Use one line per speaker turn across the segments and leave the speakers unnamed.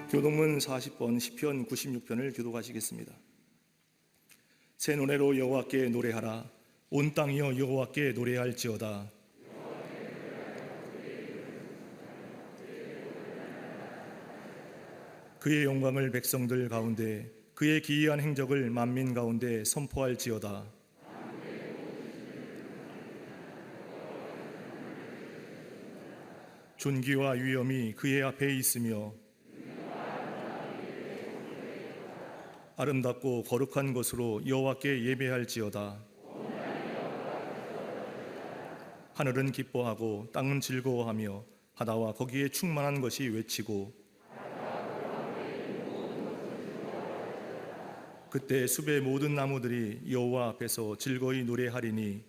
교동문 40번 시편 96편을 교독하시겠습니다. 새 노래로 여호와께 노래하라. 온 땅이여 여호와께 노래할지어다. 그의 영광을 백성들 가운데, 그의 기이한 행적을 만민 가운데 선포할지어다. 존귀와 위엄이 그의 앞에 있으며 아름답고 거룩한 것으로 여호와께 예배할지어다. 하늘은 기뻐하고 땅은 즐거워하며 바다와 거기에 충만한 것이 외치고, 그때 숲의 모든 나무들이 여호와 앞에서 즐거이 노래하리니,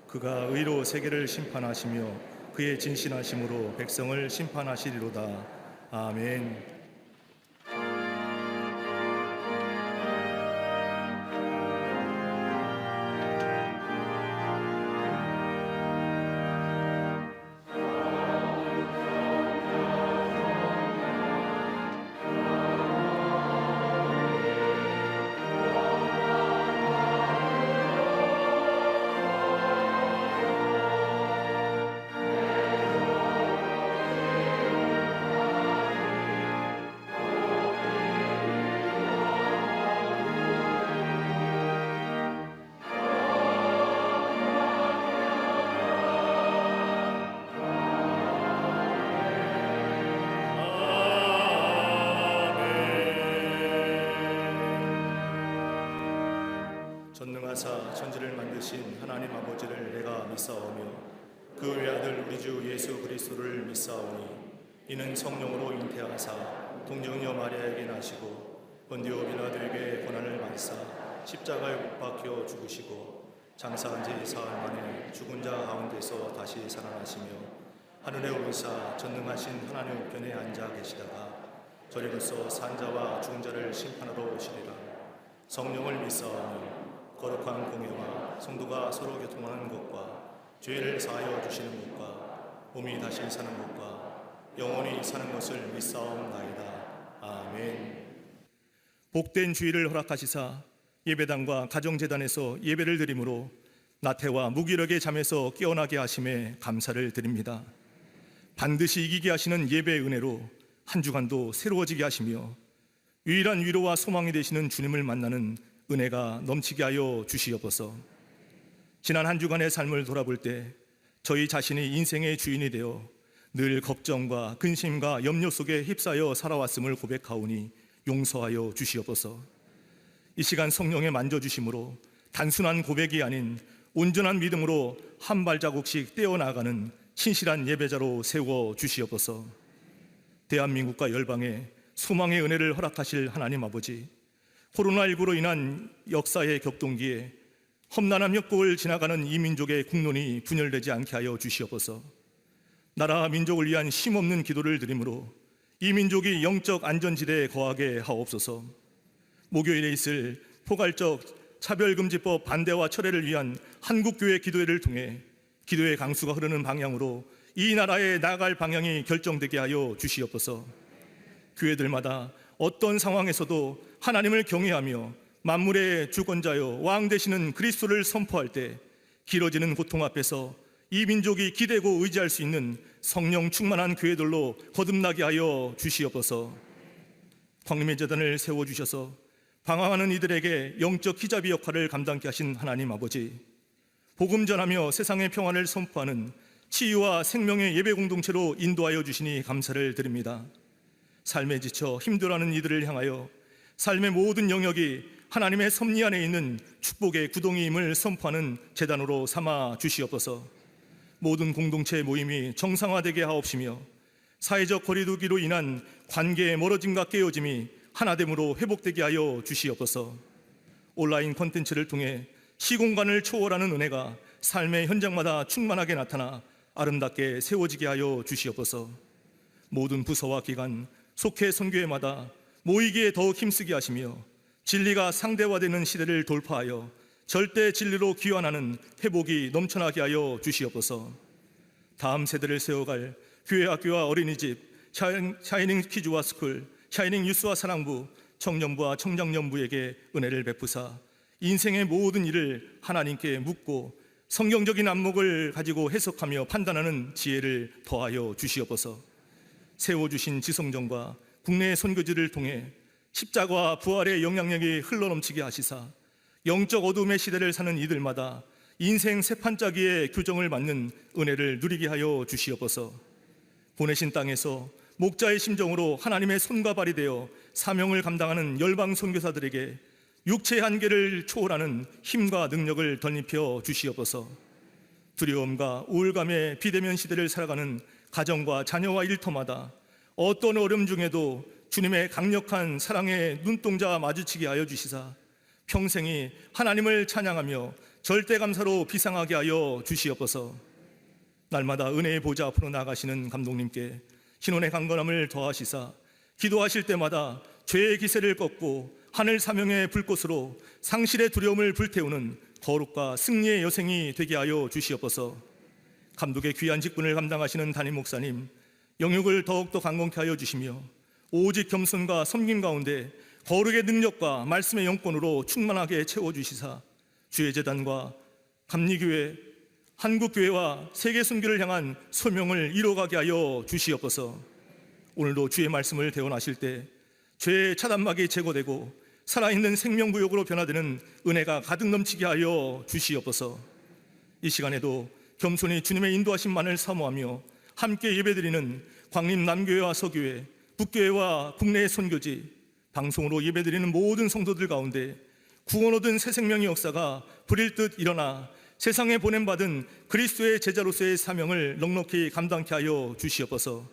그가 의로 세계를 심판하시며 그의 진실하심으로 백성을 심판하시리로다. 아멘. 전능하사 천지를 만드신 하나님 아버지를 내가 믿사오며 그 외아들 우리 주 예수 그리스도를 믿사오니, 이는 성령으로 잉태하사 동정녀 마리아에게 나시고 본디오 빌라도에게 고난을 받으사 십자가에 못 박혀 죽으시고 장사한 지 사흘 만에 죽은 자 가운데서 다시 살아나시며 하늘에 오르사 전능하신 하나님 우편에 앉아 계시다가 저리로서 산 자와 죽은 자를 심판하러 오시리라. 성령을 믿사오니 거룩한 공예와 성도가 서로 교통하는 것과 죄를 사하여 주시는 것과 몸이 다시 사는 것과 영원히 사는 것을 믿사옵나이다. 아멘. 복된 주일을 허락하시사 예배당과 가정재단에서 예배를 드림으로 나태와 무기력의 잠에서 깨어나게 하심에 감사를 드립니다. 반드시 이기게 하시는 예배의 은혜로 한 주간도 새로워지게 하시며 유일한 위로와 소망이 되시는 주님을 만나는 은혜가 넘치게 하여 주시옵소서. 지난 한 주간의 삶을 돌아볼 때 저희 자신이 인생의 주인이 되어 늘 걱정과 근심과 염려 속에 휩싸여 살아왔음을 고백하오니 용서하여 주시옵소서. 이 시간 성령의 만져주심으로 단순한 고백이 아닌 온전한 믿음으로 한 발자국씩 떼어나가는 신실한 예배자로 세워 주시옵소서. 대한민국과 열방에 소망의 은혜를 허락하실 하나님 아버지, 코로나19로 인한 역사의 격동기에 험난한 협곡을 지나가는 이 민족의 국론이 분열되지 않게 하여 주시옵소서. 나라와 민족을 위한 쉼없는 기도를 드리므로 이 민족이 영적 안전지대에 거하게 하옵소서. 목요일에 있을 포괄적 차별금지법 반대와 철회를 위한 한국교회 기도회를 통해 기도의 강수가 흐르는 방향으로 이 나라에 나아갈 방향이 결정되게 하여 주시옵소서. 교회들마다 어떤 상황에서도 하나님을 경외하며 만물의 주권자여 왕 되시는 그리스도를 선포할 때 길어지는 고통 앞에서 이 민족이 기대고 의지할 수 있는 성령 충만한 교회들로 거듭나게 하여 주시옵소서. 광림의 재단을 세워주셔서 방황하는 이들에게 영적 히자비 역할을 감당케 하신 하나님 아버지, 복음 전하며 세상의 평안을 선포하는 치유와 생명의 예배 공동체로 인도하여 주시니 감사를 드립니다. 삶에 지쳐 힘들어하는 이들을 향하여 삶의 모든 영역이 하나님의 섭리 안에 있는 축복의 구덩이임을 선포하는 재단으로 삼아 주시옵소서. 모든 공동체의 모임이 정상화되게 하옵시며 사회적 거리두기로 인한 관계의 멀어짐과 깨어짐이 하나됨으로 회복되게 하여 주시옵소서. 온라인 콘텐츠를 통해 시공간을 초월하는 은혜가 삶의 현장마다 충만하게 나타나 아름답게 세워지게 하여 주시옵소서. 모든 부서와 기관, 속해 선교회마다 모이기에 더욱 힘쓰게 하시며 진리가 상대화되는 시대를 돌파하여 절대 진리로 귀환하는 회복이 넘쳐나게 하여 주시옵소서. 다음 세대를 세워갈 교회 학교와 어린이집, 샤이닝 키즈와 스쿨, 샤이닝 유스와 사랑부, 청년부와 청장년부에게 은혜를 베푸사 인생의 모든 일을 하나님께 묻고 성경적인 안목을 가지고 해석하며 판단하는 지혜를 더하여 주시옵소서. 세워주신 지성전과 국내 선교지를 통해 십자가와 부활의 영향력이 흘러넘치게 하시사 영적 어둠의 시대를 사는 이들마다 인생 세판짜기의 교정을 받는 은혜를 누리게 하여 주시옵소서. 보내신 땅에서 목자의 심정으로 하나님의 손과 발이 되어 사명을 감당하는 열방 선교사들에게 육체의 한계를 초월하는 힘과 능력을 덧입혀 주시옵소서. 두려움과 우울감의 비대면 시대를 살아가는 가정과 자녀와 일터마다 어떤 어려움 중에도 주님의 강력한 사랑의 눈동자 마주치게 하여 주시사 평생이 하나님을 찬양하며 절대 감사로 비상하게 하여 주시옵소서. 날마다 은혜의 보좌 앞으로 나가시는 감독님께 신혼의 강건함을 더하시사 기도하실 때마다 죄의 기세를 꺾고 하늘 사명의 불꽃으로 상실의 두려움을 불태우는 거룩과 승리의 여생이 되게 하여 주시옵소서. 감독의 귀한 직분을 감당하시는 담임 목사님 영육을 더욱더 강건케 하여 주시며 오직 겸손과 섬김 가운데 거룩의 능력과 말씀의 영권으로 충만하게 채워주시사 주의 재단과 감리교회, 한국교회와 세계 선교를 향한 소명을 이뤄가게 하여 주시옵소서. 오늘도 주의 말씀을 대언하실 때 죄의 차단막이 제거되고 살아있는 생명구역으로 변화되는 은혜가 가득 넘치게 하여 주시옵소서. 이 시간에도 겸손히 주님의 인도하심만을 사모하며 함께 예배드리는 광림 남교회와 서교회, 북교회와 국내 선교지, 방송으로 예배드리는 모든 성도들 가운데 구원 얻은 새 생명의 역사가 불일 듯 일어나 세상에 보냄받은 그리스도의 제자로서의 사명을 넉넉히 감당케 하여 주시옵소서.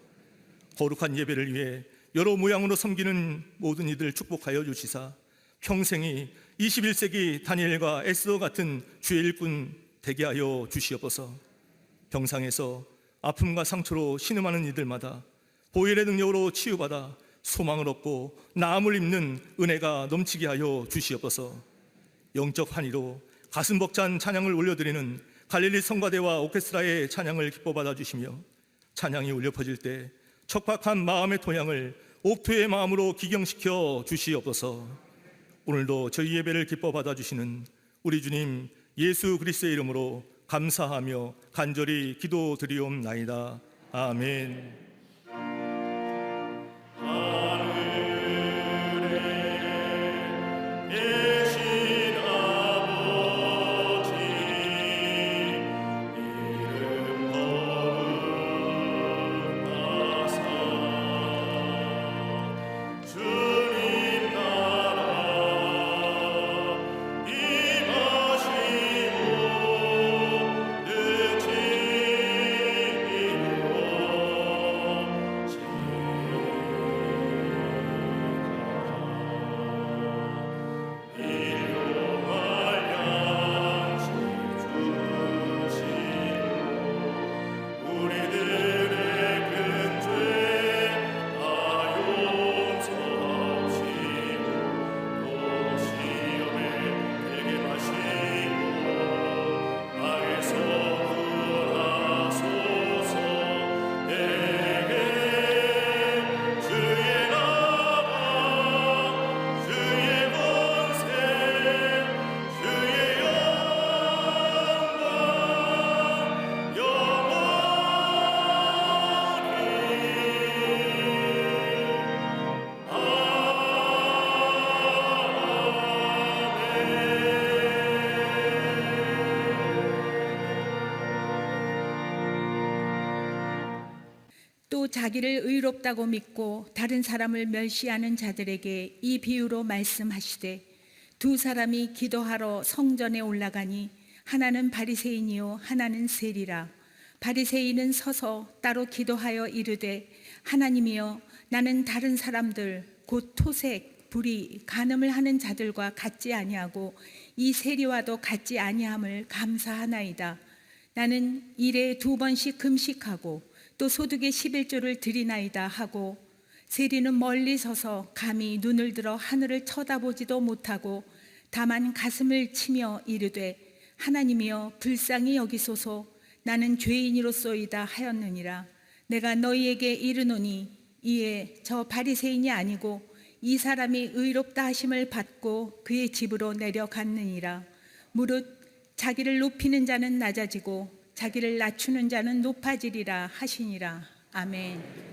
거룩한 예배를 위해 여러 모양으로 섬기는 모든 이들 축복하여 주시사 평생이 21세기 다니엘과 에스더 같은 주의 일꾼 되게 하여 주시옵소서. 병상에서 아픔과 상처로 신음하는 이들마다 보혈의 능력으로 치유받아 소망을 얻고 나음을 입는 은혜가 넘치게 하여 주시옵소서. 영적 환희로 가슴 벅찬 찬양을 올려드리는 갈릴리 성가대와 오케스트라의 찬양을 기뻐 받아주시며 찬양이 울려 퍼질 때 척박한 마음의 토양을 옥토의 마음으로 기경시켜 주시옵소서. 오늘도 저희 예배를 기뻐 받아주시는 우리 주님 예수 그리스도의 이름으로 감사하며 간절히 기도드리옵나이다. 아멘.
또 자기를 의롭다고 믿고 다른 사람을 멸시하는 자들에게 이 비유로 말씀하시되 두 사람이 기도하러 성전에 올라가니 하나는 바리새인이요 하나는 세리라. 바리새인은 서서 따로 기도하여 이르되 하나님이여 나는 다른 사람들 곧 토색, 불의, 간음을 하는 자들과 같지 아니하고 이 세리와도 같지 아니함을 감사하나이다. 나는 일에 2번씩 금식하고 또 소득의 11조를 드리나이다 하고 세리는 멀리 서서 감히 눈을 들어 하늘을 쳐다보지도 못하고 다만 가슴을 치며 이르되 하나님이여 불쌍히 여기소서 나는 죄인이로소이다 하였느니라. 내가 너희에게 이르노니 이에 저 바리새인이 아니고 이 사람이 의롭다 하심을 받고 그의 집으로 내려갔느니라. 무릇 자기를 높이는 자는 낮아지고 자기를 낮추는 자는 높아지리라 하시니라. 아멘.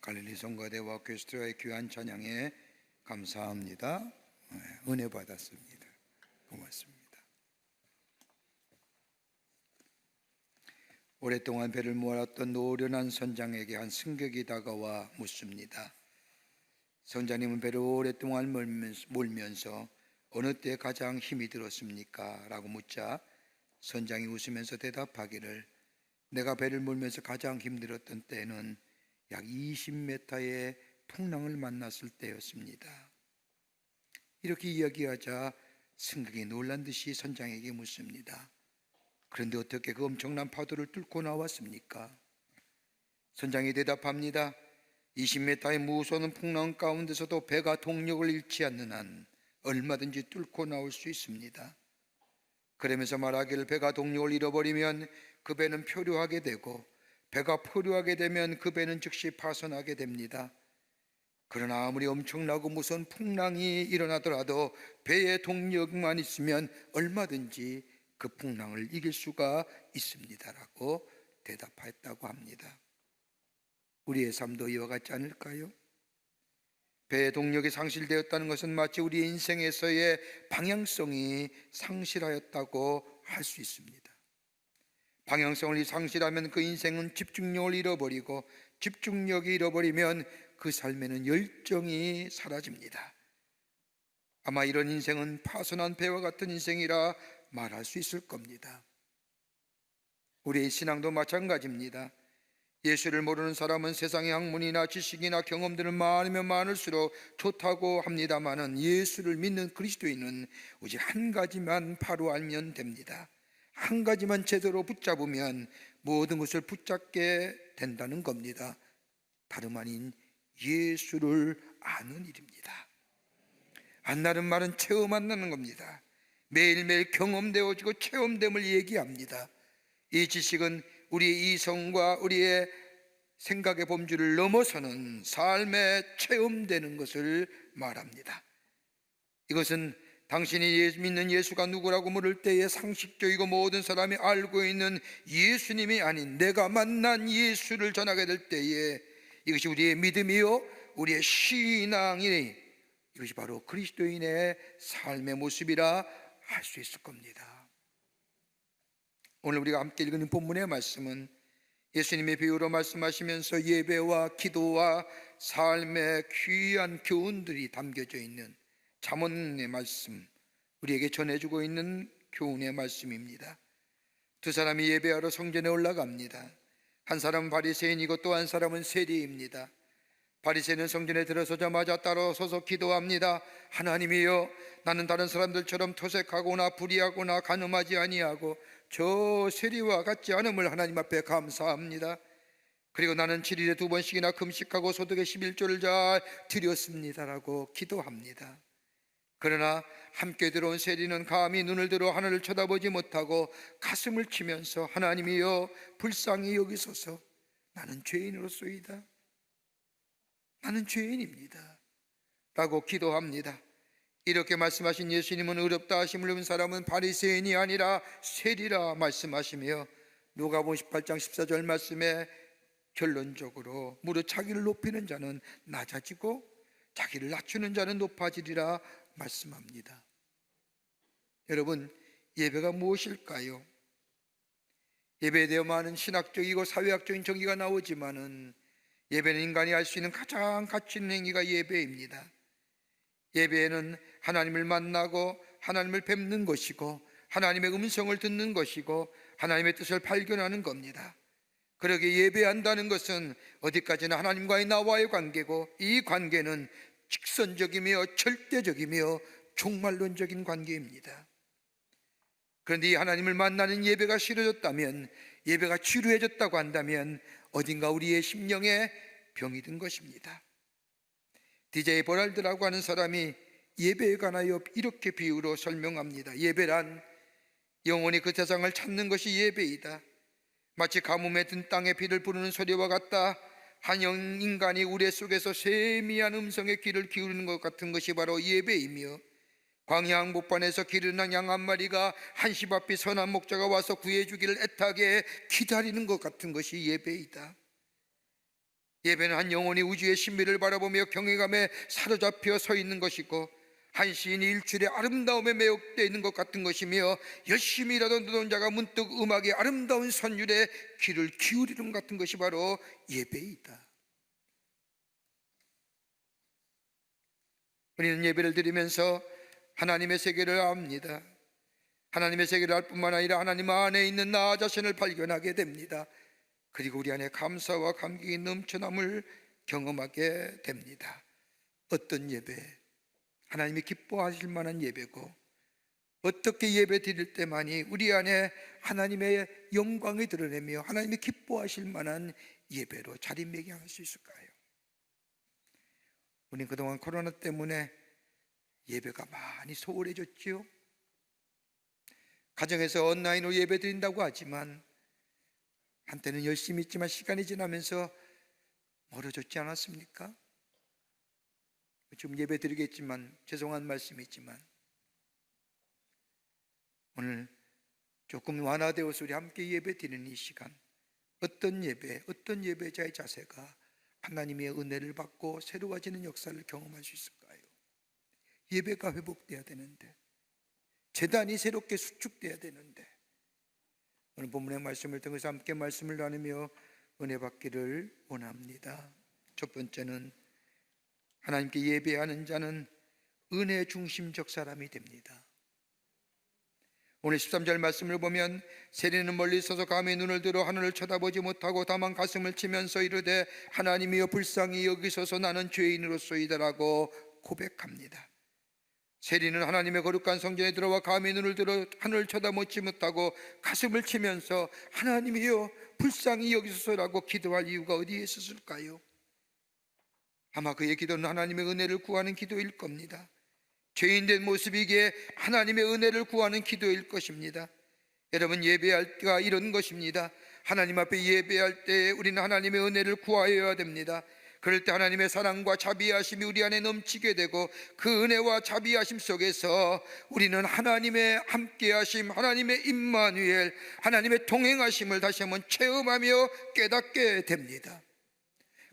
갈릴리 성가대와 오케스트라의 귀한 찬양에 감사합니다. 은혜 받았습니다. 고맙습니다. 오랫동안 배를 모았던 노련한 선장에게 한 승객이 다가와 묻습니다. 선장님은 배를 오랫동안 몰면서 어느 때 가장 힘이 들었습니까? 라고 묻자 선장이 웃으면서 대답하기를 내가 배를 몰면서 가장 힘들었던 때는 약 20m의 풍랑을 만났을 때였습니다. 이렇게 이야기하자 승객이 놀란 듯이 선장에게 묻습니다. 그런데 어떻게 그 엄청난 파도를 뚫고 나왔습니까? 선장이 대답합니다. 20m의 무서운 풍랑 가운데서도 배가 동력을 잃지 않는 한 얼마든지 뚫고 나올 수 있습니다. 그러면서 말하기를 배가 동력을 잃어버리면 그 배는 표류하게 되고 배가 표류하게 되면 그 배는 즉시 파손하게 됩니다. 그러나 아무리 엄청나고 무서운 풍랑이 일어나더라도 배의 동력만 있으면 얼마든지 그 풍랑을 이길 수가 있습니다라고 대답했다고 합니다. 우리의 삶도 이와 같지 않을까요? 배의 동력이 상실되었다는 것은 마치 우리의 인생에서의 방향성이 상실하였다고 할 수 있습니다. 방향성을 상실하면 그 인생은 집중력을 잃어버리고 집중력이 잃어버리면 그 삶에는 열정이 사라집니다. 아마 이런 인생은 파손한 배와 같은 인생이라 말할 수 있을 겁니다. 우리의 신앙도 마찬가지입니다. 예수를 모르는 사람은 세상의 학문이나 지식이나 경험들은 많으면 많을수록 좋다고 합니다마는 예수를 믿는 그리스도인은 오직 한 가지만 바로 알면 됩니다. 한 가지만 제대로 붙잡으면 모든 것을 붙잡게 된다는 겁니다. 다름 아닌 예수를 아는 일입니다. 안다는 말은 체험한다는 겁니다. 매일매일 경험되어지고 체험됨을 얘기합니다. 이 지식은 우리의 이성과 우리의 생각의 범주를 넘어서는 삶에 체험되는 것을 말합니다. 이것은 당신이 믿는 예수가 누구라고 물을 때에 상식적이고 모든 사람이 알고 있는 예수님이 아닌 내가 만난 예수를 전하게 될 때에 이것이 우리의 믿음이요 우리의 신앙이, 이것이 바로 그리스도인의 삶의 모습이라 할 수 있을 겁니다. 오늘 우리가 함께 읽은 본문의 말씀은 예수님의 비유로 말씀하시면서 예배와 기도와 삶의 귀한 교훈들이 담겨져 있는 잠언의 말씀, 우리에게 전해주고 있는 교훈의 말씀입니다. 두 사람이 예배하러 성전에 올라갑니다. 한 사람은 바리새인이고 또 한 사람은 세리입니다. 바리새인은 성전에 들어서자마자 따라서서 기도합니다. 하나님이여, 나는 다른 사람들처럼 토색하거나 불의하거나 간음하지 아니하고 저 세리와 같지 않음을 하나님 앞에 감사합니다. 그리고 나는 7일에 2번씩이나 금식하고 소득의 11조를 잘 드렸습니다라고 기도합니다. 그러나 함께 들어온 세리는 감히 눈을 들어 하늘을 쳐다보지 못하고 가슴을 치면서 하나님이여 불쌍히 여기소서, 나는 죄인으로소이다, 나는 죄인입니다 라고 기도합니다. 이렇게 말씀하신 예수님은 어렵다 하심을 입은 사람은 바리새인이 아니라 세리라 말씀하시며 누가복음 18장 14절 말씀에 결론적으로 무릇 자기를 높이는 자는 낮아지고 자기를 낮추는 자는 높아지리라 말씀합니다. 여러분, 예배가 무엇일까요? 예배에 대해 많은 신학적이고 사회학적인 정의가 나오지만은 예배는 인간이 할 수 있는 가장 가치 있는 행위가 예배입니다. 예배에는 하나님을 만나고 하나님을 뵙는 것이고 하나님의 음성을 듣는 것이고 하나님의 뜻을 발견하는 겁니다. 그러게 예배한다는 것은 어디까지나 하나님과의 나와의 관계고 이 관계는 직선적이며 절대적이며 종말론적인 관계입니다. 그런데 이 하나님을 만나는 예배가 싫어졌다면, 예배가 지루해졌다고 한다면 어딘가 우리의 심령에 병이 든 것입니다. DJ 버랄드라고 하는 사람이 예배에 관하여 이렇게 비유로 설명합니다. 예배란 영원히 그 대상을 찾는 것이 예배이다. 마치 가뭄에 든 땅에 비를 부르는 소리와 같다. 한 인간이 우레 속에서 세미한 음성의 귀를 기울이는 것 같은 것이 바로 예배이며, 광야 한복판에서 기르는 양 한 마리가 한시 앞이 선한 목자가 와서 구해주기를 애타게 기다리는 것 같은 것이 예배이다. 예배는 한 영혼이 우주의 신비를 바라보며 경외감에 사로잡혀 서 있는 것이고, 한 시인이 일출의 아름다움에 매혹되어 있는 것 같은 것이며, 열심히 일하던 노동자가 문득 음악의 아름다운 선율에 귀를 기울이는 것 같은 것이 바로 예배이다. 우리는 예배를 드리면서 하나님의 세계를 압니다. 하나님의 세계를 알 뿐만 아니라 하나님 안에 있는 나 자신을 발견하게 됩니다. 그리고 우리 안에 감사와 감격이 넘쳐남을 경험하게 됩니다. 어떤 예배, 하나님이 기뻐하실 만한 예배고, 어떻게 예배 드릴 때만이 우리 안에 하나님의 영광이 드러내며 하나님이 기뻐하실 만한 예배로 자리매김할 수 있을까요? 우리는 그동안 코로나 때문에 예배가 많이 소홀해졌지요. 가정에서 온라인으로 예배 드린다고 하지만 한때는 열심히 했지만 시간이 지나면서 멀어졌지 않았습니까? 지금 예배 드리겠지만 죄송한 말씀이지만 오늘 조금 완화되어서 우리 함께 예배 드리는 이 시간, 어떤 예배, 어떤 예배자의 자세가 하나님의 은혜를 받고 새로워지는 역사를 경험할 수 있을까요? 예배가 회복돼야 되는데, 제단이 새롭게 수축돼야 되는데, 오늘 본문의 말씀을 통해서 함께 말씀을 나누며 은혜 받기를 원합니다. 첫 번째는 하나님께 예배하는 자는 은혜 중심적 사람이 됩니다. 오늘 13절 말씀을 보면 세리는 멀리 서서 감히 눈을 들어 하늘을 쳐다보지 못하고 다만 가슴을 치면서 이르되 하나님이여 불쌍히 여기소서 나는 죄인으로소이다라고 고백합니다. 세리는 하나님의 거룩한 성전에 들어와 감히 눈을 들어 하늘을 쳐다보지 못하고 가슴을 치면서 하나님이여 불쌍히 여기소서라고 기도할 이유가 어디에 있었을까요? 아마 그의 기도는 하나님의 은혜를 구하는 기도일 겁니다. 죄인된 모습이기에 하나님의 은혜를 구하는 기도일 것입니다. 여러분, 예배할 때가 이런 것입니다. 하나님 앞에 예배할 때 우리는 하나님의 은혜를 구하여야 됩니다. 그럴 때 하나님의 사랑과 자비하심이 우리 안에 넘치게 되고 그 은혜와 자비하심 속에서 우리는 하나님의 함께하심, 하나님의 임마누엘, 하나님의 동행하심을 다시 한번 체험하며 깨닫게 됩니다.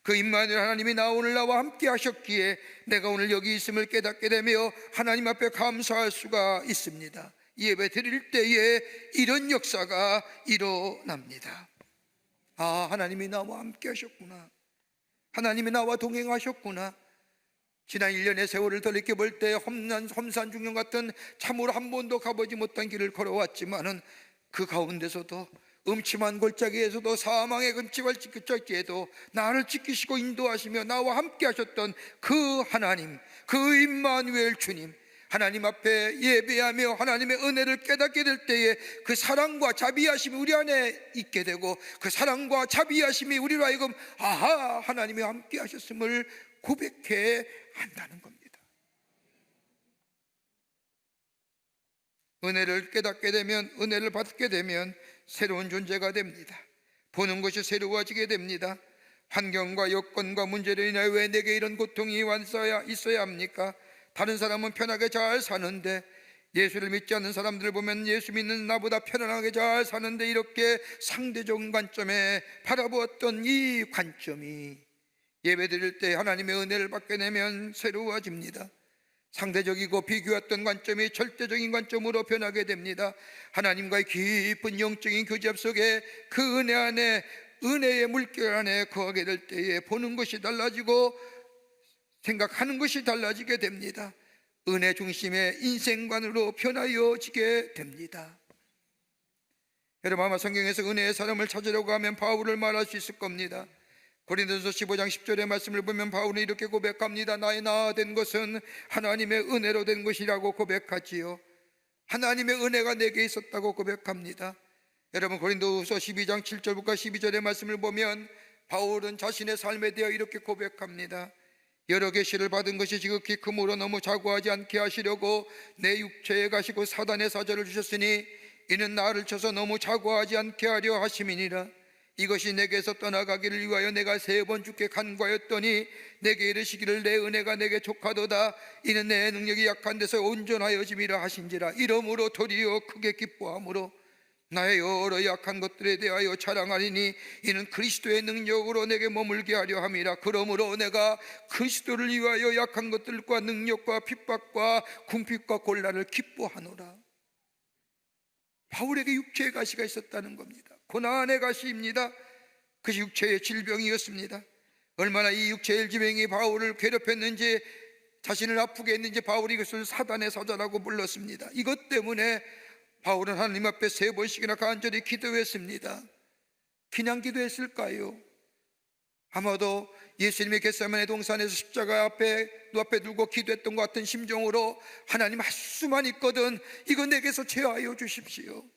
그 임마누엘 하나님이 오늘 나와 함께 하셨기에 내가 오늘 여기 있음을 깨닫게 되며 하나님 앞에 감사할 수가 있습니다. 예배 드릴 때에 이런 역사가 일어납니다. 아, 하나님이 나와 함께 하셨구나, 하나님이 나와 동행하셨구나. 지난 1년의 세월을 돌이켜볼 때 험산 중령 같은 참으로 한 번도 가보지 못한 길을 걸어왔지만은 그 가운데서도 음침한 골짜기에서도 사망의 음침한 골짜기에도 나를 지키시고 인도하시며 나와 함께 하셨던 그 하나님, 그 임마누엘 주님, 하나님 앞에 예배하며 하나님의 은혜를 깨닫게 될 때에 그 사랑과 자비하심이 우리 안에 있게 되고 그 사랑과 자비하심이 우리로 하여금 아하, 하나님이 함께 하셨음을 고백해 한다는 겁니다. 은혜를 깨닫게 되면, 은혜를 받게 되면 새로운 존재가 됩니다. 보는 것이 새로워지게 됩니다. 환경과 여건과 문제로 인하여 왜 내게 이런 고통이 있어야 합니까? 다른 사람은 편하게 잘 사는데, 예수를 믿지 않는 사람들을 보면 예수 믿는 나보다 편안하게 잘 사는데, 이렇게 상대적인 관점에 바라보았던 이 관점이 예배 드릴 때 하나님의 은혜를 받게 되면 새로워집니다. 상대적이고 비교했던 관점이 절대적인 관점으로 변하게 됩니다. 하나님과의 깊은 영적인 교제합 속에 그 은혜 안에, 은혜의 물결 안에 거하게 될 때에 보는 것이 달라지고 생각하는 것이 달라지게 됩니다. 은혜 중심의 인생관으로 변하여지게 됩니다. 여러분, 아마 성경에서 은혜의 사람을 찾으려고 하면 바울을 말할 수 있을 겁니다. 고린도전서 15장 10절의 말씀을 보면 바울은 이렇게 고백합니다. 나의 나 된 것은 하나님의 은혜로 된 것이라고 고백하지요. 하나님의 은혜가 내게 있었다고 고백합니다. 여러분, 고린도후서 12장 7절부터 12절의 말씀을 보면 바울은 자신의 삶에 대해 이렇게 고백합니다. 여러 계시를 받은 것이 지극히 크므로 너무 자고하지 않게 하시려고 내 육체에 가시고 사단의 사자를 주셨으니 이는 나를 쳐서 너무 자고하지 않게 하려 하심이니라. 이것이 내게서 떠나가기를 위하여 내가 3번 주께 간구하였더니 내게 이르시기를 내 은혜가 내게 족하도다. 이는 내 능력이 약한 데서 온전하여짐이라 하신지라. 이러므로 도리어 크게 기뻐함으로 나의 여러 약한 것들에 대하여 자랑하리니 이는 그리스도의 능력으로 내게 머물게 하려 함이라. 그러므로 내가 그리스도를 위하여 약한 것들과 능력과 핍박과 궁핍과 곤란을 기뻐하노라. 바울에게 육체의 가시가 있었다는 겁니다. 고난의 가시입니다. 그것이 육체의 질병이었습니다. 얼마나 이 육체의 질병이 바울을 괴롭혔는지, 자신을 아프게 했는지 바울이 이것을 사단의 사자라고 불렀습니다. 이것 때문에 바울은 하나님 앞에 3번씩이나 간절히 기도했습니다. 그냥 기도했을까요? 아마도 예수님의 겟세마네 동산에서 십자가 앞에 눈앞에 두고 기도했던 것 같은 심정으로 하나님, 할 수만 있거든 이거 내게서 제하여 주십시오.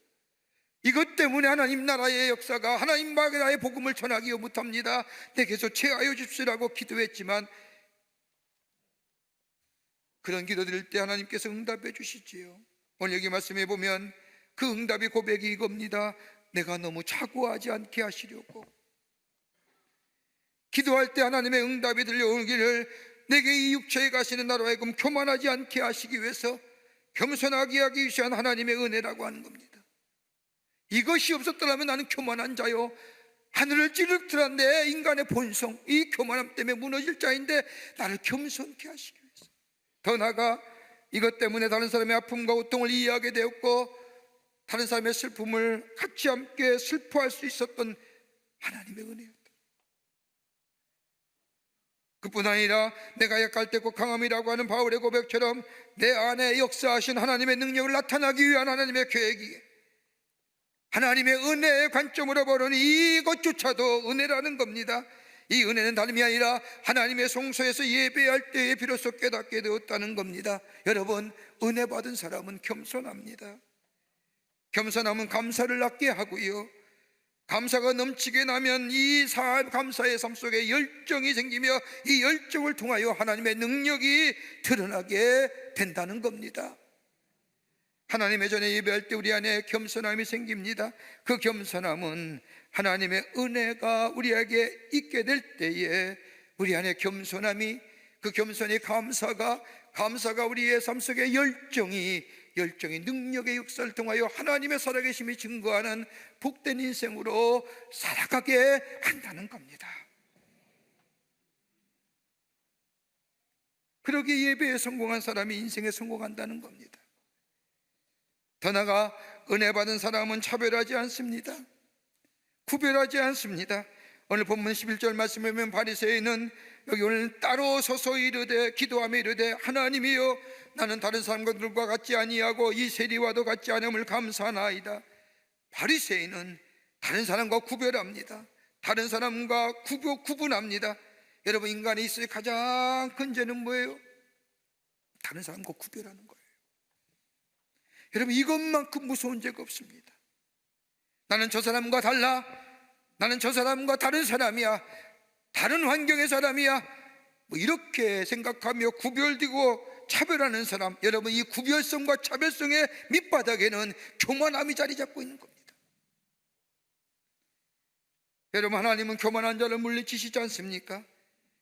이것 때문에 하나님 나라의 역사가, 하나님 나라의 복음을 전하기 못합니다. 내게서 제하여 주십시오라고 기도했지만 그런 기도 드릴 때 하나님께서 응답해 주시지요. 오늘 여기 말씀해 보면 그 응답의 고백이 이겁니다. 내가 너무 자고하지 않게 하시려고. 기도할 때 하나님의 응답이 들려오기를 내게 이 육체에 가시는 나로 하여금 교만하지 않게 하시기 위해서 겸손하게 하기 위한 하나님의 은혜라고 하는 겁니다. 이것이 없었더라면 나는 교만한 자요, 하늘을 찌를 듯한 내 인간의 본성, 이 교만함 때문에 무너질 자인데 나를 겸손케 하시기 위해서, 더 나아가 이것 때문에 다른 사람의 아픔과 고통을 이해하게 되었고 다른 사람의 슬픔을 같이 함께 슬퍼할 수 있었던 하나님의 은혜였다. 그뿐 아니라 내가 약할 때 꼭 강함이라고 하는 바울의 고백처럼 내 안에 역사하신 하나님의 능력을 나타나기 위한 하나님의 계획이, 하나님의 은혜의 관점으로 보는 이것조차도 은혜라는 겁니다. 이 은혜는 다름이 아니라 하나님의 성소에서 예배할 때에 비로소 깨닫게 되었다는 겁니다. 여러분, 은혜 받은 사람은 겸손합니다. 겸손함은 감사를 낳게 하고요, 감사가 넘치게 나면 이 감사의 삶 속에 열정이 생기며 이 열정을 통하여 하나님의 능력이 드러나게 된다는 겁니다. 하나님의 전에 예배할 때 우리 안에 겸손함이 생깁니다. 그 겸손함은 하나님의 은혜가 우리에게 있게 될 때에 우리 안에 겸손함이, 그 겸손이 감사가 우리의 삶 속에 열정이 능력의 역사를 통하여 하나님의 살아계심이 증거하는 복된 인생으로 살아가게 한다는 겁니다. 그러기에 예배에 성공한 사람이 인생에 성공한다는 겁니다. 더 나아가 은혜 받은 사람은 차별하지 않습니다. 구별하지 않습니다. 오늘 본문 11절 말씀에 보면 바리새인은 여기 오늘 따로 서서 이르되 기도하며 이르되 하나님이여 나는 다른 사람들과 같지 아니하고 이 세리와도 같지 않음을 감사하나이다. 바리새인은 다른 사람과 구별합니다. 다른 사람과 구분합니다. 여러분, 인간이 있을 가장 큰 죄는 뭐예요? 다른 사람과 구별하는 거예요. 여러분, 이것만큼 무서운 죄가 없습니다. 나는 저 사람과 달라, 나는 저 사람과 다른 사람이야, 다른 환경의 사람이야, 이렇게 생각하며 구별되고 차별하는 사람, 여러분, 이 구별성과 차별성의 밑바닥에는 교만함이 자리 잡고 있는 겁니다. 여러분, 하나님은 교만한 자를 물리치시지 않습니까?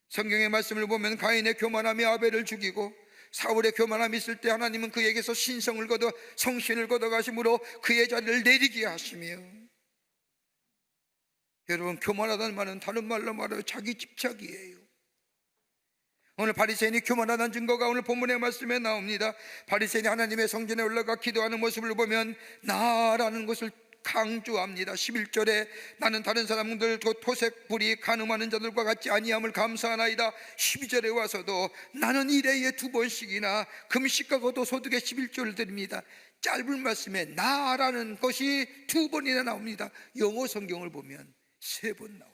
성경의 말씀을 보면 가인의 교만함이 아벨을 죽이고 사울의 교만함이 있을 때 하나님은 그에게서 성신을 걷어가심으로 그의 자리를 내리게 하시며, 여러분, 교만하다는 말은 다른 말로 말하면 자기 집착이에요. 오늘 바리새인이 교만하다는 증거가 오늘 본문의 말씀에 나옵니다. 바리새인이 하나님의 성전에 올라가 기도하는 모습을 보면 나라는 것을 강조합니다. 11절에 나는 다른 사람들 토색 불이 간음하는 자들과 같지 아니함을 감사하나이다. 12절에 와서도 나는 일해에 2번씩이나 금식과 거도 소득의 11조를 드립니다. 짧은 말씀에 나라는 것이 2번이나 나옵니다. 영어 성경을 보면 3번 나와요.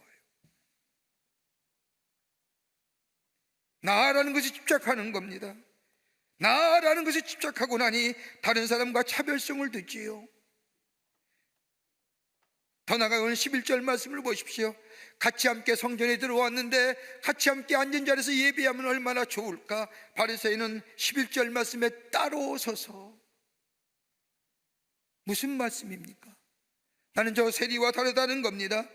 나라는 것이 집착하는 겁니다. 나라는 것이 집착하고 나니 다른 사람과 차별성을 두지요. 더 나아가 오늘 11절 말씀을 보십시오. 같이 함께 성전에 들어왔는데 같이 함께 앉은 자리에서 예배하면 얼마나 좋을까. 바리새인은 11절 말씀에 따로 서서, 무슨 말씀입니까? 나는 저 세리와 다르다는 겁니다.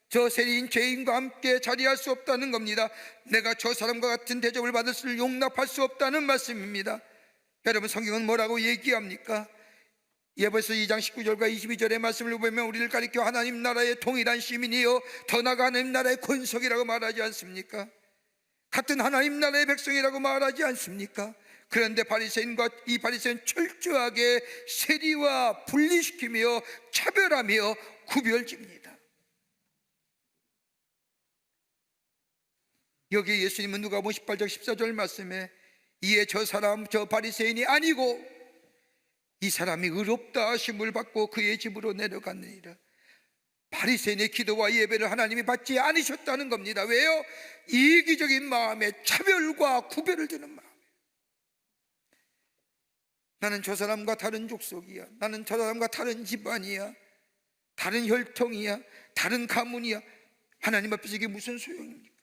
저 세리인 죄인과 함께 자리할 수 없다는 겁니다. 내가 저 사람과 같은 대접을 받을 수 용납할 수 없다는 말씀입니다. 여러분, 성경은 뭐라고 얘기합니까? 예배서 2장 19절과 22절의 말씀을 보면 우리를 가리켜 하나님 나라의 동일한 시민이요 더 나아가 하나님 나라의 권속이라고 말하지 않습니까? 같은 하나님 나라의 백성이라고 말하지 않습니까? 그런데 이 바리새인 철저하게 세리와 분리시키며 차별하며 구별집니다. 여기 예수님은 누가복음 18장 14절 말씀에 이에 저 바리새인이 아니고 이 사람이 의롭다 하심을 받고 그의 집으로 내려갔느니라. 바리새인의 기도와 예배를 하나님이 받지 않으셨다는 겁니다. 왜요? 이기적인 마음에 차별과 구별을 두는 마음. 나는 저 사람과 다른 족속이야, 나는 저 사람과 다른 집안이야, 다른 혈통이야, 다른 가문이야. 하나님 앞에서 이게 무슨 소용입니까?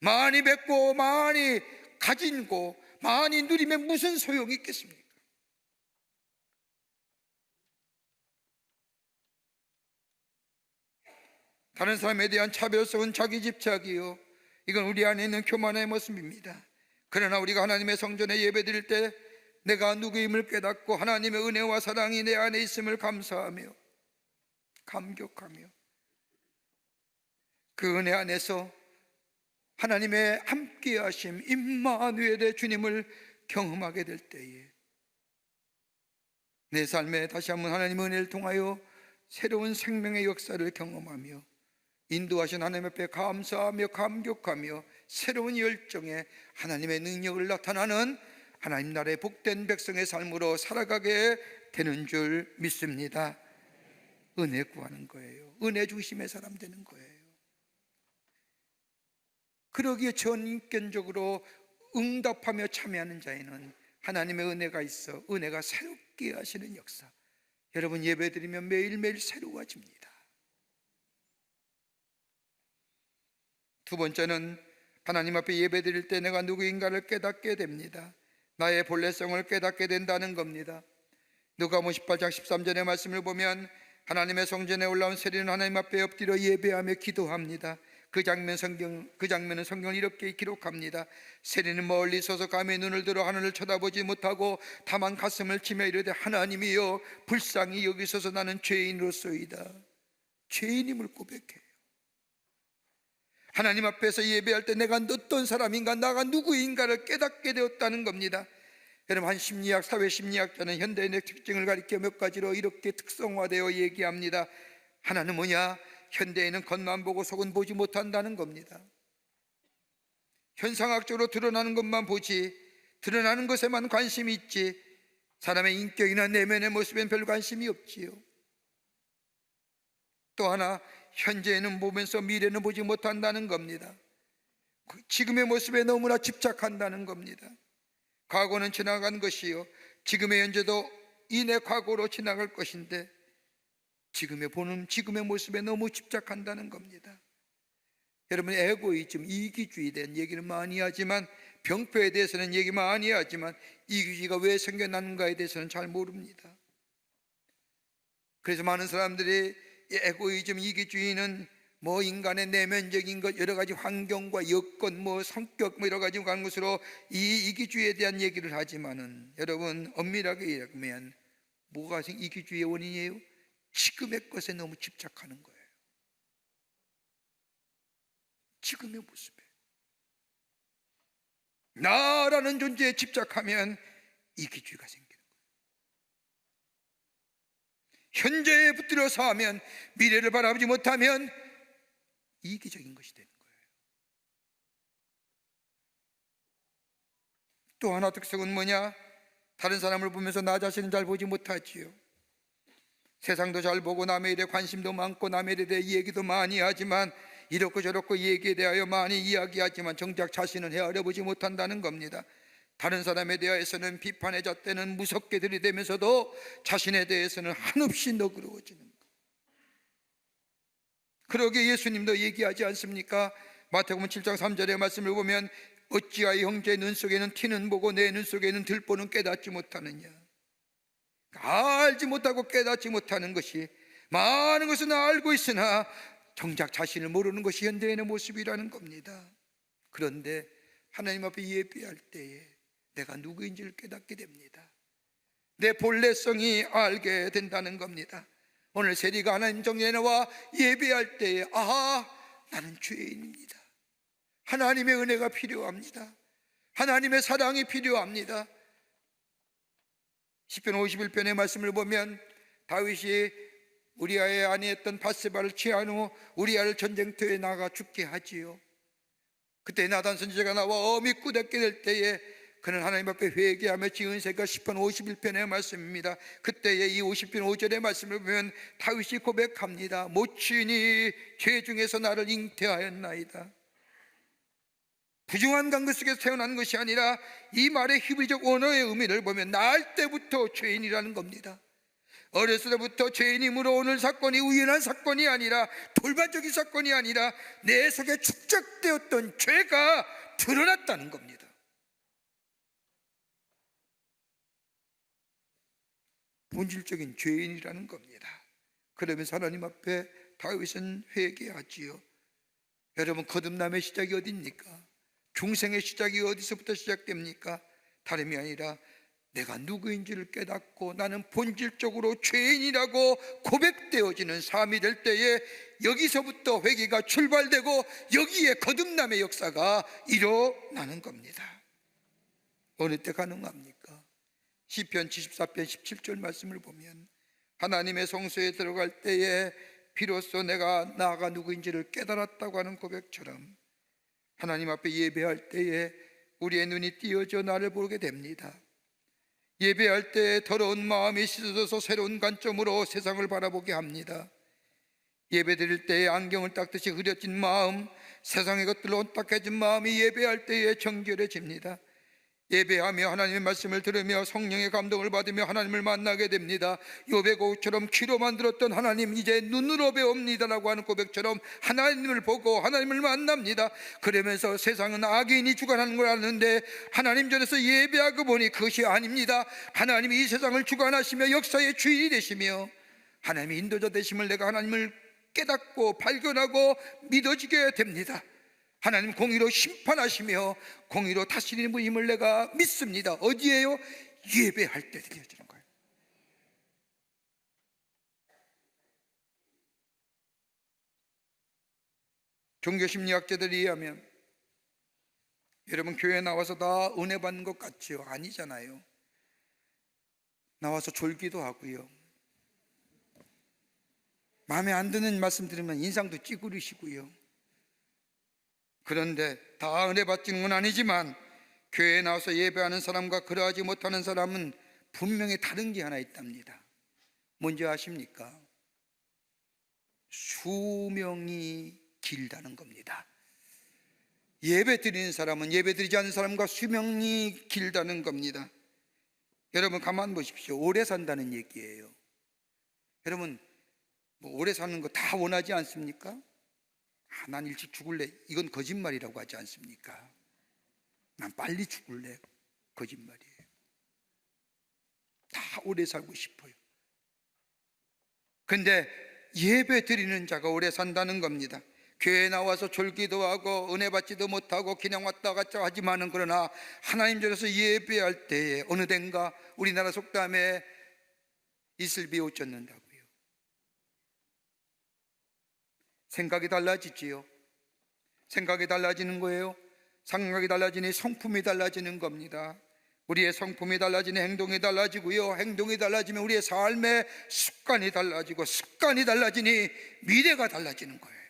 많이 뵙고 많이 가진고 많이 누리면 무슨 소용이 있겠습니까? 다른 사람에 대한 차별성은 자기 집착이요, 이건 우리 안에 있는 교만의 모습입니다. 그러나 우리가 하나님의 성전에 예배드릴 때 내가 누구임을 깨닫고 하나님의 은혜와 사랑이 내 안에 있음을 감사하며 감격하며 그 은혜 안에서 하나님의 함께하심 임마누엘의 주님을 경험하게 될 때에 내 삶에 다시 한번 하나님의 은혜를 통하여 새로운 생명의 역사를 경험하며 인도하신 하나님 앞에 감사하며 감격하며 새로운 열정에 하나님의 능력을 나타나는 하나님 나라의 복된 백성의 삶으로 살아가게 되는 줄 믿습니다. 은혜 구하는 거예요. 은혜 중심의 사람 되는 거예요. 그러기에 전인격적으로 응답하며 참여하는 자에는 하나님의 은혜가 있어 은혜가 새롭게 하시는 역사. 여러분, 예배드리면 매일매일 새로워집니다. 두 번째는 하나님 앞에 예배드릴 때 내가 누구인가를 깨닫게 됩니다. 나의 본래성을 깨닫게 된다는 겁니다. 누가복음 18장 13절의 말씀을 보면 하나님의 성전에 올라온 세리는 하나님 앞에 엎드려 예배하며 기도합니다. 그 장면은 성경을 이렇게 기록합니다. 세리는 멀리 서서 감히 눈을 들어 하늘을 쳐다보지 못하고 다만 가슴을 치며 이르되 하나님이여 불쌍히 여기소서 나는 죄인으로소이다. 죄인임을 고백해요. 하나님 앞에서 예배할 때 내가 어떤 사람인가, 나가 누구인가를 깨닫게 되었다는 겁니다. 여러분, 한 심리학, 사회심리학자는 현대인의 특징을 가리켜 몇 가지로 이렇게 특성화되어 얘기합니다. 하나는 뭐냐? 현대인은 겉만 보고 속은 보지 못한다는 겁니다. 현상학적으로 드러나는 것만 보지, 드러나는 것에만 관심이 있지 사람의 인격이나 내면의 모습엔 별 관심이 없지요. 또 하나, 현재는 보면서 미래는 보지 못한다는 겁니다. 지금의 모습에 너무나 집착한다는 겁니다. 과거는 지나간 것이요, 지금의 현재도 이내 과거로 지나갈 것인데 지금의 모습에 너무 집착한다는 겁니다. 여러분, 에고이즘, 이기주의에 대한 얘기는 많이 하지만, 병폐에 대해서는 얘기 많이 하지만 이기주의가 왜 생겨났는가에 대해서는 잘 모릅니다. 그래서 많은 사람들이 에고이즘, 이기주의는 뭐 인간의 내면적인 것, 여러 가지 환경과 여건, 성격, 여러 가지 가는 것으로 이 이기주의에 대한 얘기를 하지만은, 여러분, 엄밀하게 얘기하면 뭐가 이기주의의 원인이에요? 지금의 것에 너무 집착하는 거예요. 지금의 모습에 나라는 존재에 집착하면 이기주의가 생기는 거예요. 현재에 붙들어서 하면, 미래를 바라보지 못하면 이기적인 것이 되는 거예요. 또 하나 특성은 뭐냐? 다른 사람을 보면서 나 자신은 잘 보지 못하지요. 세상도 잘 보고 남의 일에 관심도 많고 남의 일에 대해 얘기도 많이 하지만, 이렇고 저렇고 얘기에 대하여 많이 이야기하지만 정작 자신은 헤아려 보지 못한다는 겁니다. 다른 사람에 대해서는 비판의 잣대는 무섭게 들이대면서도 자신에 대해서는 한없이 너그러워지는 것. 그러기에 예수님도 얘기하지 않습니까? 마태복음 7장 3절의 말씀을 보면 어찌하여 형제의 눈 속에는 티는 보고 내 눈 속에는 들보는 깨닫지 못하느냐. 알지 못하고 깨닫지 못하는 것이, 많은 것은 알고 있으나 정작 자신을 모르는 것이 현대인의 모습이라는 겁니다. 그런데 하나님 앞에 예배할 때에 내가 누구인지를 깨닫게 됩니다. 내 본래성이 알게 된다는 겁니다. 오늘 세리가 하나님 정면에 나와 예배할 때에 나는 죄인입니다. 하나님의 은혜가 필요합니다. 하나님의 사랑이 필요합니다. 시편 51편의 말씀을 보면 다윗이 우리아의 아내였던 바세바를 취한 후 우리아를 전쟁터에 나가 죽게 하지요. 그때 나단 선지자가 나와 엄히 꾸짖게 될 때에 그는 하나님 앞에 회개하며 지은 새가 시편 51편의 말씀입니다. 그때에 이 50편 5절의 말씀을 보면 다윗이 고백합니다. 모친이 죄 중에서 나를 잉태하였나이다. 부정한 강구 속에서 태어난 것이 아니라 이 말의 희비적 언어의 의미를 보면 날 때부터 죄인이라는 겁니다. 어렸을 때부터 죄인이므로 오늘 사건이 우연한 사건이 아니라 돌발적인 사건이 아니라 내 속에 축적되었던 죄가 드러났다는 겁니다. 본질적인 죄인이라는 겁니다. 그러면서 하나님 앞에 다윗은 회개하지요. 여러분, 거듭남의 시작이 어디입니까? 중생의 시작이 어디서부터 시작됩니까? 다름이 아니라 내가 누구인지를 깨닫고 나는 본질적으로 죄인이라고 고백되어지는 삶이 될 때에 여기서부터 회개가 출발되고 여기에 거듭남의 역사가 일어나는 겁니다. 어느 때 가능합니까? 시편 74편 17절 말씀을 보면 하나님의 성소에 들어갈 때에 비로소 내가 나가 누구인지를 깨달았다고 하는 고백처럼 하나님 앞에 예배할 때에 우리의 눈이 띄어져 나를 보게 됩니다. 예배할 때 더러운 마음이 씻어져서 새로운 관점으로 세상을 바라보게 합니다. 예배 드릴 때에 안경을 닦듯이 흐려진 마음, 세상의 것들로 닦여진 마음이 예배할 때에 정결해집니다. 예배하며 하나님의 말씀을 들으며 성령의 감동을 받으며 하나님을 만나게 됩니다. 욥의 고백처럼 귀로 만들었던 하나님 이제 눈으로 배웁니다라고 하는 고백처럼 하나님을 보고 하나님을 만납니다. 그러면서 세상은 악인이 주관하는 걸 아는데 하나님 전에서 예배하고 보니 그것이 아닙니다. 하나님이 이 세상을 주관하시며 역사의 주인이 되시며 하나님의 인도자 되심을 내가 하나님을 깨닫고 발견하고 믿어지게 됩니다. 하나님 공의로 심판하시며 공의로 다스리는 분임을 내가 믿습니다. 어디에요? 예배할 때 드려지는 거예요. 종교심리학자들이 의하면 여러분 교회에 나와서 다 은혜 받는 것 같지요? 아니잖아요. 나와서 졸기도 하고요, 마음에 안 드는 말씀 들으면 인상도 찌푸리시고요. 그런데 다 은혜 받지는 건 아니지만 교회에 나와서 예배하는 사람과 그러하지 못하는 사람은 분명히 다른 게 하나 있답니다. 뭔지 아십니까? 수명이 길다는 겁니다. 예배 드리는 사람은 예배 드리지 않는 사람과 수명이 길다는 겁니다. 여러분 가만 보십시오. 오래 산다는 얘기예요. 여러분 뭐 오래 사는 거 다 원하지 않습니까? 난 일찍 죽을래, 이건 거짓말이라고 하지 않습니까? 난 빨리 죽을래, 거짓말이에요. 다 오래 살고 싶어요. 근데 예배 드리는 자가 오래 산다는 겁니다. 교회에 나와서 졸기도 하고 은혜 받지도 못하고 그냥 왔다 갔다 하지만은 그러나 하나님 전에서 예배할 때에 어느 땐가 우리나라 속담에 이슬비 옷 젖는다고요. 생각이 달라지지요. 생각이 달라지는 거예요. 생각이 달라지니 성품이 달라지는 겁니다. 우리의 성품이 달라지니 행동이 달라지고요, 행동이 달라지면 우리의 삶의 습관이 달라지고 습관이 달라지니 미래가 달라지는 거예요.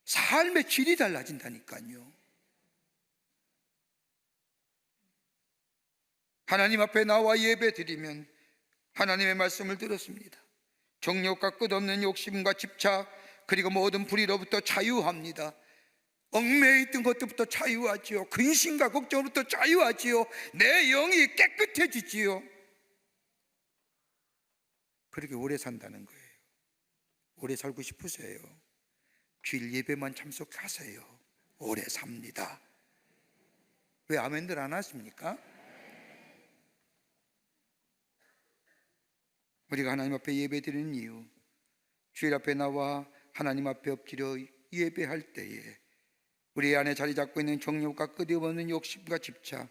삶의 질이 달라진다니까요. 하나님 앞에 나와 예배 드리면 하나님의 말씀을 들었습니다. 정욕과 끝없는 욕심과 집착 그리고 모든 불의로부터 자유합니다. 얽매여 있던 것들부터 자유하지요. 근심과 걱정으로부터 자유하지요. 내 영이 깨끗해지지요. 그렇게 오래 산다는 거예요. 오래 살고 싶으세요? 주일 예배만 참석하세요. 오래 삽니다. 왜 아멘들 안 하십니까? 우리가 하나님 앞에 예배 드리는 이유, 주일 앞에 나와 하나님 앞에 엎드려 예배할 때에 우리 안에 자리 잡고 있는 정욕과 끝없는 욕심과 집착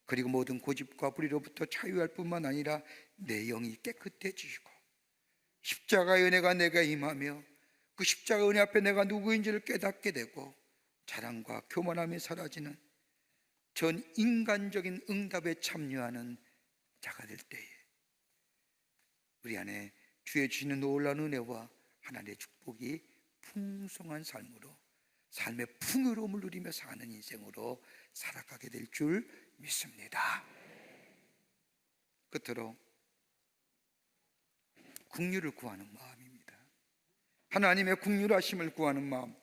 그리고 모든 고집과 불의로부터 자유할 뿐만 아니라 내 영이 깨끗해지고 십자가의 은혜가 내게 임하며 그 십자가 은혜 앞에 내가 누구인지를 깨닫게 되고 자랑과 교만함이 사라지는 전 인간적인 응답에 참여하는 자가 될 때에 우리 안에 주의 주시는 놀라운 은혜와 하나님의 축복이 풍성한 삶으로 삶의 풍요로움을 누리며 사는 인생으로 살아가게 될 줄 믿습니다. 끝으로 긍휼을 구하는 마음입니다. 하나님의 긍휼하심을 구하는 마음.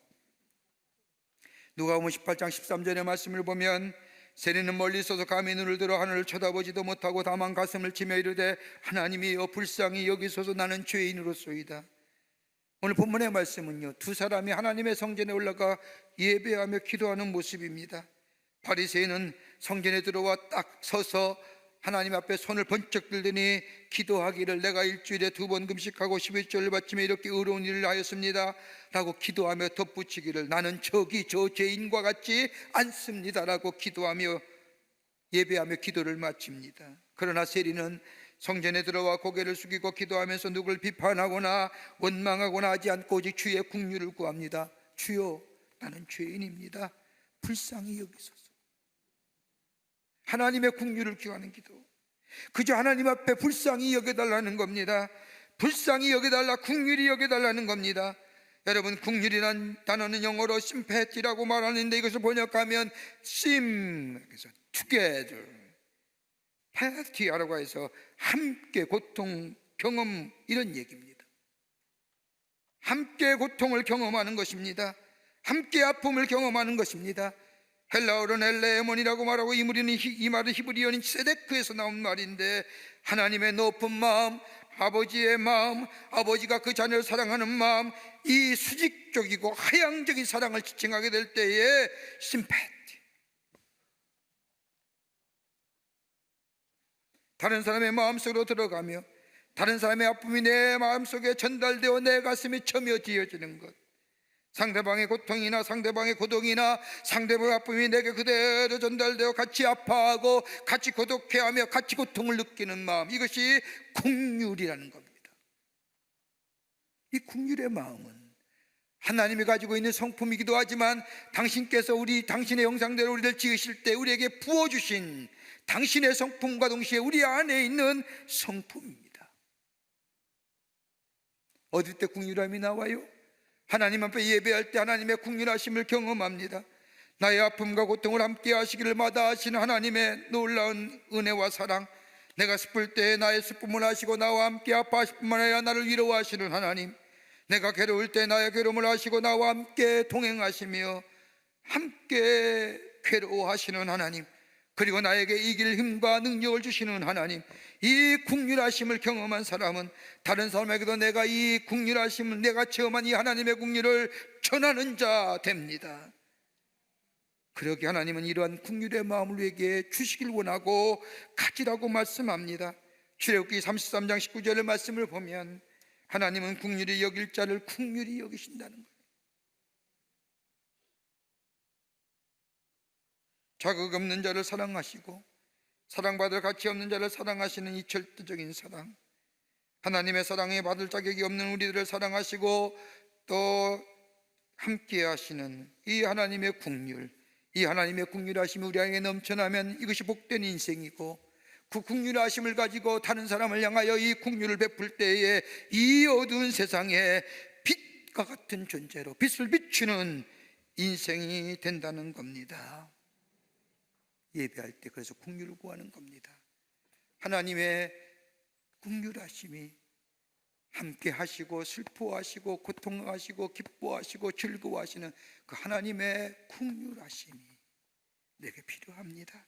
누가복음 18장 13절의 말씀을 보면 세리는 멀리 있어서 감히 눈을 들어 하늘을 쳐다보지도 못하고 다만 가슴을 치며 이르되 하나님이여 불쌍히 여기소서 나는 죄인으로소이다. 오늘 본문의 말씀은요, 두 사람이 하나님의 성전에 올라가 예배하며 기도하는 모습입니다. 바리새인은 성전에 들어와 딱 서서 하나님 앞에 손을 번쩍 들더니 기도하기를 내가 일주일에 2번 금식하고 11조를 바치며 이렇게 의로운 일을 하였습니다 라고 기도하며 덧붙이기를 나는 저기 저 죄인과 같지 않습니다 라고 기도하며 예배하며 기도를 마칩니다. 그러나 세리는 성전에 들어와 고개를 숙이고 기도하면서 누구를 비판하거나 원망하거나 하지 않고 오직 주의 긍휼을 구합니다. 주여 나는 죄인입니다. 불쌍히 여기소서. 하나님의 긍휼을 구하는 기도, 그저 하나님 앞에 불쌍히 여겨달라는 겁니다. 불쌍히 여겨달라, 긍휼히 여겨달라는 겁니다. 여러분, 긍휼이란 단어는 영어로 sympathy라고 말하는데 이것을 번역하면 그래서 together, pathy라고 해서 함께 고통 경험, 이런 얘기입니다. 함께 고통을 경험하는 것입니다. 함께 아픔을 경험하는 것입니다. 헬라어로는 엘레몬이라고 말하고 이 말은 히브리어인 세데크에서 나온 말인데, 하나님의 높은 마음, 아버지의 마음, 아버지가 그 자녀를 사랑하는 마음, 이 수직적이고 하향적인 사랑을 지칭하게 될 때에 심패티, 다른 사람의 마음속으로 들어가며 다른 사람의 아픔이 내 마음속에 전달되어 내 가슴에 점여지어지는 것, 상대방의 고통이나 상대방의 고통이나 상대방의 아픔이 내게 그대로 전달되어 같이 아파하고 같이 고독해하며 같이 고통을 느끼는 마음, 이것이 긍휼이라는 겁니다. 이 긍휼의 마음은 하나님이 가지고 있는 성품이기도 하지만 당신께서 당신의 형상대로 우리를 지으실 때 우리에게 부어주신 당신의 성품과 동시에 우리 안에 있는 성품입니다. 어딜 때 긍휼함이 나와요? 하나님 앞에 예배할 때 하나님의 긍휼하심을 경험합니다. 나의 아픔과 고통을 함께 하시기를 마다하시는 하나님의 놀라운 은혜와 사랑, 내가 슬플 때 나의 슬픔을 하시고 나와 함께 아파하실 뿐만 아니라 나를 위로하시는 하나님, 내가 괴로울 때 나의 괴로움을 하시고 나와 함께 동행하시며 함께 괴로워하시는 하나님, 그리고 나에게 이길 힘과 능력을 주시는 하나님, 이 긍휼하심을 경험한 사람은 다른 사람에게도 내가 이 긍휼하심을, 내가 체험한 이 하나님의 긍휼을 전하는 자 됩니다. 그러기에 하나님은 이러한 긍휼의 마음을 우리에게 주시길 원하고 가지라고 말씀합니다. 출애굽기 33장 19절의 말씀을 보면 하나님은 긍휼히 여길 자를 긍휼히 여기신다는 거예요. 자격 없는 자를 사랑하시고 사랑받을 가치 없는 자를 사랑하시는 이 절대적인 사랑, 하나님의 사랑에 받을 자격이 없는 우리들을 사랑하시고 또 함께 하시는 이 하나님의 긍휼, 이 하나님의 긍휼하심이 우리에게 넘쳐나면 이것이 복된 인생이고, 그 긍휼하심을 가지고 다른 사람을 향하여 이 긍휼을 베풀 때에 이 어두운 세상에 빛과 같은 존재로 빛을 비추는 인생이 된다는 겁니다. 예배할 때 그래서 긍휼을 구하는 겁니다. 하나님의 긍휼하심이 함께 하시고 슬퍼하시고 고통하시고 기뻐하시고 즐거워하시는 그 하나님의 긍휼하심이 내게 필요합니다.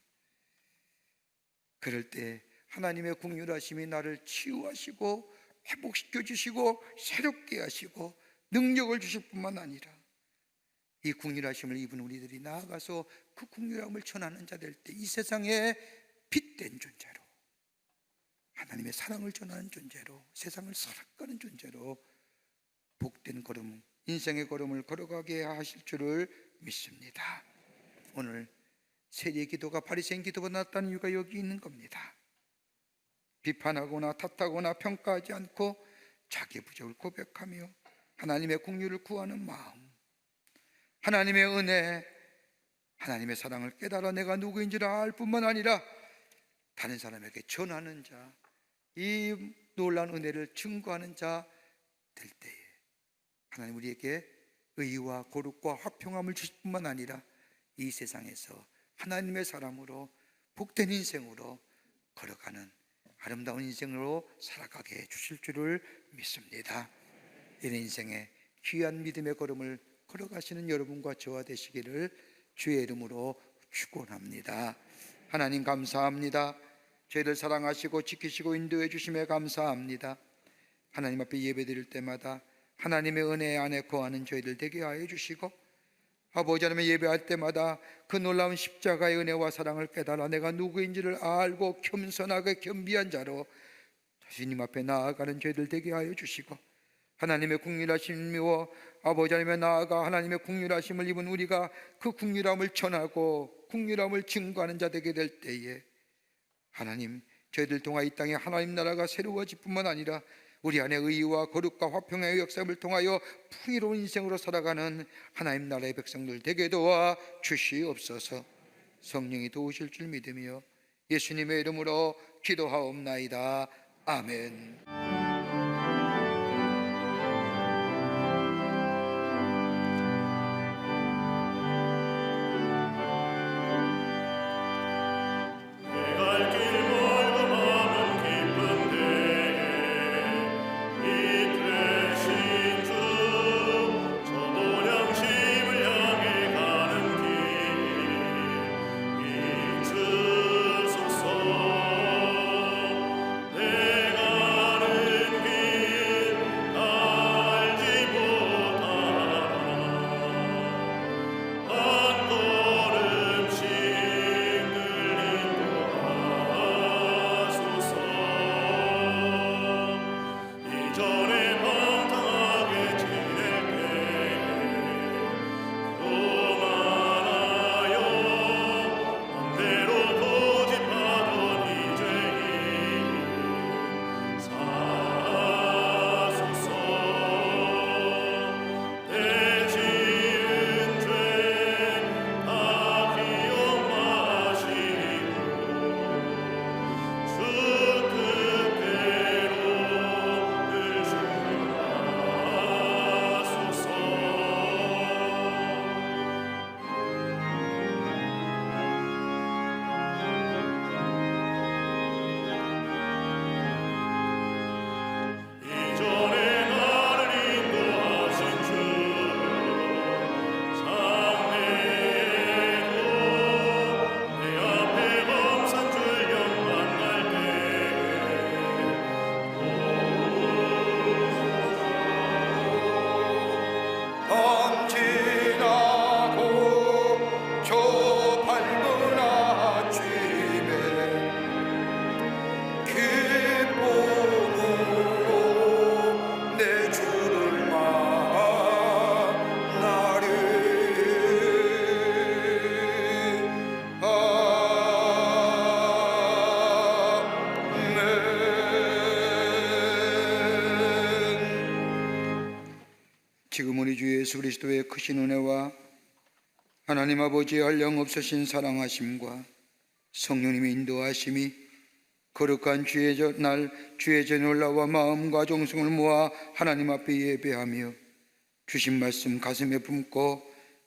그럴 때 하나님의 긍휼하심이 나를 치유하시고 회복시켜 주시고 새롭게 하시고 능력을 주실 뿐만 아니라 이 긍휼하심을 입은 우리들이 나아가서 그 긍휼함을 전하는 자 될 때 이 세상에 빛된 존재로, 하나님의 사랑을 전하는 존재로, 세상을 살아가는 존재로 복된 걸음, 인생의 걸음을 걸어가게 하실 줄을 믿습니다. 오늘 세리의 기도가 바리새인 기도가 낫다는 이유가 여기 있는 겁니다. 비판하거나 탓하거나 평가하지 않고 자기의 부족을 고백하며 하나님의 긍휼을 구하는 마음, 하나님의 은혜, 하나님의 사랑을 깨달아 내가 누구인지를 알 뿐만 아니라 다른 사람에게 전하는 자, 이 놀라운 은혜를 증거하는 자 될 때에 하나님 우리에게 의와 거룩과 화평함을 주실 뿐만 아니라 이 세상에서 하나님의 사람으로 복된 인생으로 걸어가는 아름다운 인생으로 살아가게 해 주실 줄을 믿습니다. 이런 인생의 귀한 믿음의 걸음을 걸어가시는 여러분과 저와 되시기를 주의 이름으로 축원합니다. 하나님 감사합니다. 저희를 사랑하시고 지키시고 인도해 주심에 감사합니다. 하나님 앞에 예배드릴 때마다 하나님의 은혜 안에 거하는 저희들 되게 하여 주시고, 아버지 하나님 예배할 때마다 그 놀라운 십자가의 은혜와 사랑을 깨달아 내가 누구인지를 알고 겸손하게 겸비한 자로 주님 앞에 나아가는 저희들 되게 하여 주시고, 하나님의 긍휼하심이와 아버지 하나님의 나아가 하나님의 긍휼하심을 입은 우리가 그 긍휼함을 전하고 긍휼함을 증거하는 자 되게 될 때에 하나님 저희들 통하여 이 땅에 하나님 나라가 새로워질 뿐만 아니라 우리 안에 의와 거룩과 화평의 역사를 통하여 풍요로운 인생으로 살아가는 하나님 나라의 백성들 되게 도와 주시옵소서. 성령이 도우실 줄 믿으며 예수님의 이름으로 기도하옵나이다. 아멘. 지금 우리 주 예수 그리스도의 크신 은혜와 하나님 아버지의 한량없으신 사랑하심과 성령님의 인도하심이 거룩한 주의 전에 올라와 마음과 정성을 모아 하나님 앞에 예배하며 주신 말씀 가슴에 품고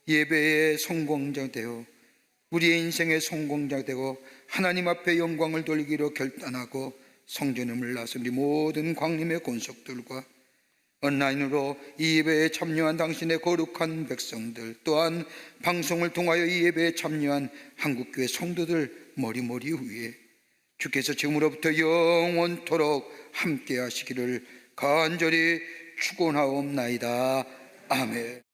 예배의 성공자 되어 우리의 인생의 성공자 되고 하나님 앞에 영광을 돌리기로 결단하고 성전음을 나서 우리 모든 광림의 권속들과 온라인으로 이 예배에 참여한 당신의 거룩한 백성들, 또한 방송을 통하여 이 예배에 참여한 한국교회 성도들 머리머리 위에 주께서 지금으로부터 영원토록 함께 하시기를 간절히 축원하옵나이다. 아멘.